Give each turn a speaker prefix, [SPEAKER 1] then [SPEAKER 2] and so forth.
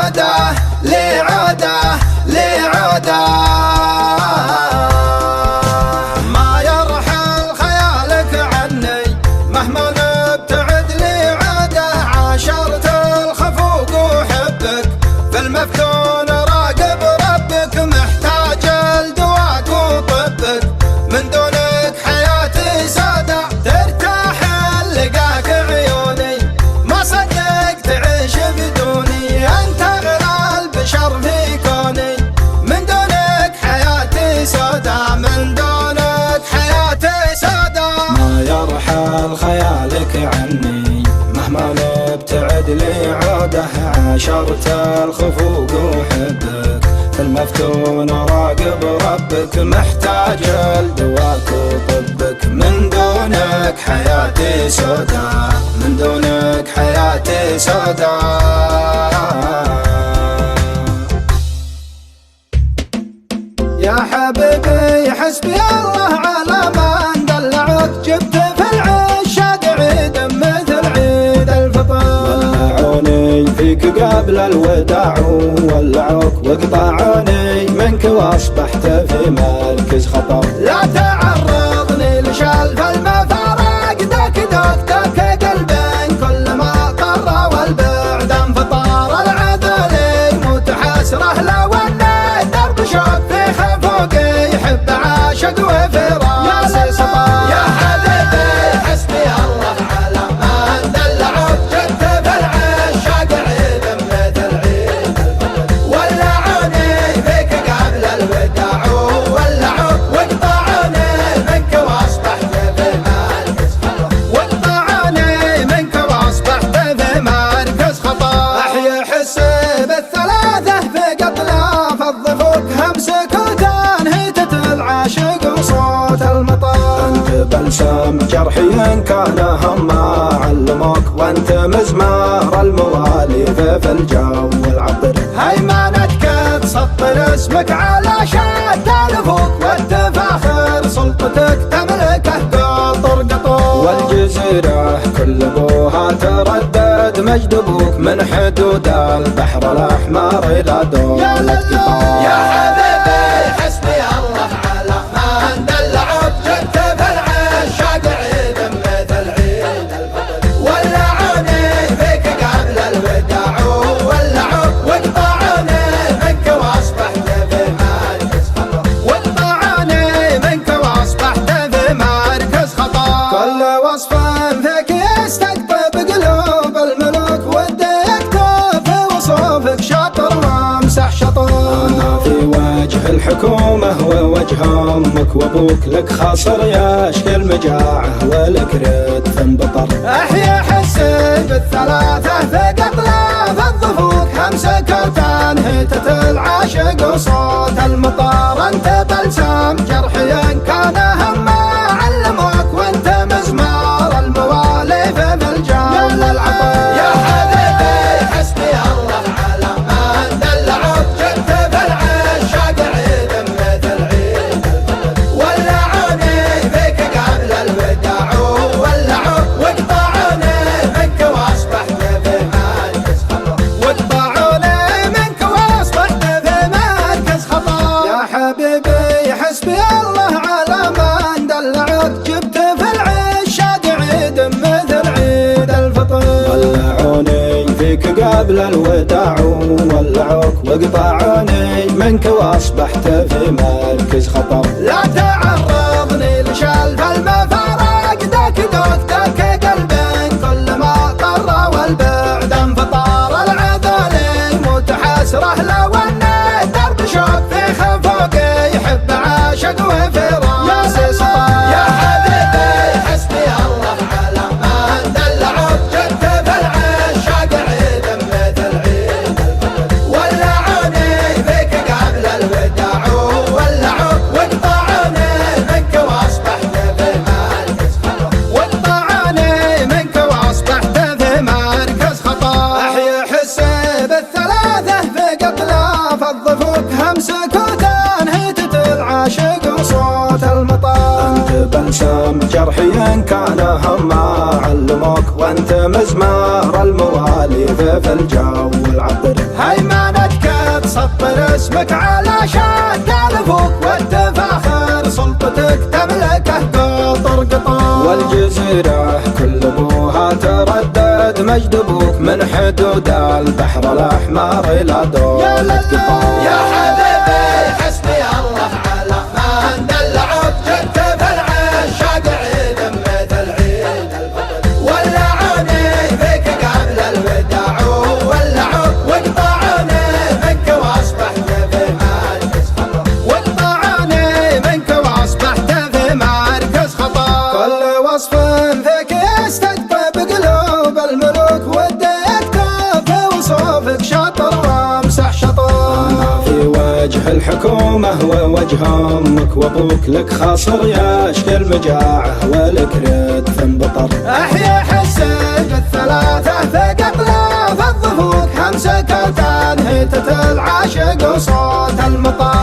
[SPEAKER 1] عوده لي عوده لي عوده ما يرحل خيالك عني مهما نبتعد لي عوده عاشرت الخفوق وحبك في المفتون راقب ربك محتاج لدواك وطبك من دونك حياتي سادة ترتاح لقاك عيوني ما صدقت تعيش بدوني انت غنى البشر في كوني من دونك حياتي سادة من دونك حياتي سادة
[SPEAKER 2] ما يرحل خيالك عني مهما نبتعد لي عوده عاشرت الخفوق وحبك في المفتون راقب ربك محتاج لدواك وطبك من دونك حياتي سودا من دونك حياتي سودا
[SPEAKER 1] يا حبيبي حسبي الله على ما دلعك جبت في العشاق عيد مثل عيد الفطر
[SPEAKER 2] ولعوني فيك قبل الوداع ولعوك وقطعوني منك واصبحت في مركز خطر
[SPEAKER 1] لا تعرضني لشلف المفارق دك دك دك قلبي كل ما طر والبعد انفطار العذل متحسره لو انه درب شوق في خفوقي يحب عاشق وفراس سطار يا حبيبي حسبي الله على ما دلعوك جبت في العشاق عيد مثل عيد الفطر ولعوني فيك قبل الوداع ولعوك وقطعوني منك واصبحت في مركز خطر وقطعوني منك واصبحت في مركز خطر احيا حسي بالثلاثه في قتلاف الضفوك همسك وتنهيتة العاشق وصوت المطر
[SPEAKER 2] انت بلسم جرحي ان كان هم علموك وانت مزمار المواليف في الجو العطر
[SPEAKER 1] هيمنتك تسطر اسمك على شد الفوق والتفاخر سلطتك تملكه قطر قطر
[SPEAKER 2] والجزيرة كل ابوها تردد مجد ابوك من حدود البحر الاحمر الى دولة قطار
[SPEAKER 1] يا حبيبي حسبي الله على ما دلعوك جبت في العشاق عيد مثل عيد الفطر ولعوني فيك قبل الوداع ولعوك وقطعوني منك واصبحت في مركز خطر وقطعوني منك واصبحت في مركز خطر كل وصف فيك يستقطب قلوب الملوك ودي يكتب في وصوفك شطر وامسح شطر
[SPEAKER 2] أنا في وجه الحكومة ووجه أمك وأبوك لك خاصر يشكي المجاعة ولك ردف بطر
[SPEAKER 1] احيا حسي بالثلاثة في قطلاف الضفوك همسك وتنهيتة العاشق وصوت المطار انت بلسم جرحي ان كان هم علموك وانت مزمار المواليف في الجو العطر يا حبيبي حسبي الله على ما دلعوك جبت في العشاق عيد مثل عيد الفطر ولعوني فيك قبل الوداع ولعوك وقطعوني منك واصبحت في مركز خطر وقطعوني منك واصبحت في مركز خطر يا حبيبي حسبي الله على ما دلعوك جبت في العشاق عيد مثل عيد الفطر
[SPEAKER 2] ولعوني فيك قبل الوداع ولعوك وقطعوني منك واصبحت في مركز خطر
[SPEAKER 1] لا تعرضني لشلف المفارق دك دك دك قلبي كل ما طر والبعد انفطار العذل متحسره لو انه درب شوق في خفوقي يحب عاشق وفراس سطار يا حبيبي حسبي الله على ما دلعوك جبت في العشاق عيد مثل عيد الفطر ولعوني فيك قبل الوداع ولعوك وقطعوني منك واصبحت في مركز خطر وقطعوني منك واصبحت في مركز خطر احيا حسي بالثلاثة في قتلاف الضفوك همسك وتنهيتة العاشق وصوت المطر
[SPEAKER 2] انت بلسم جرحي ان كان هم علموك وانت مزمار المواليف في الجو العطر هيمنتك تسطر اسمك على شان تالفوك والتفاخر سلطتك تملكه قطر قطر والجزيرة كل ابوها تردد مجد ابوك من حدود البحر الاحمر الى دور
[SPEAKER 1] يا حبيبي حسبي الله على من دلعك جنت بالعشاق عيد مثل عيد الفطر ولعوني فيك قبل الوداع ولعوك واقطعوني منك واصبحت في مركز خطر
[SPEAKER 2] واقطعوني منك واصبحت في مركز خطر كل وصف فيك يستدفى بقلوب الملوك وديتك في وصوفك شطر وامسح شطر في وجه الحكومة ووجه امك وابوك لك خاصر يشكي المجاعة ولك ردف بطر احيا حسك الثلاثة في قتله في الضفوك همسك وتنهيتة العاشق وصوت المطر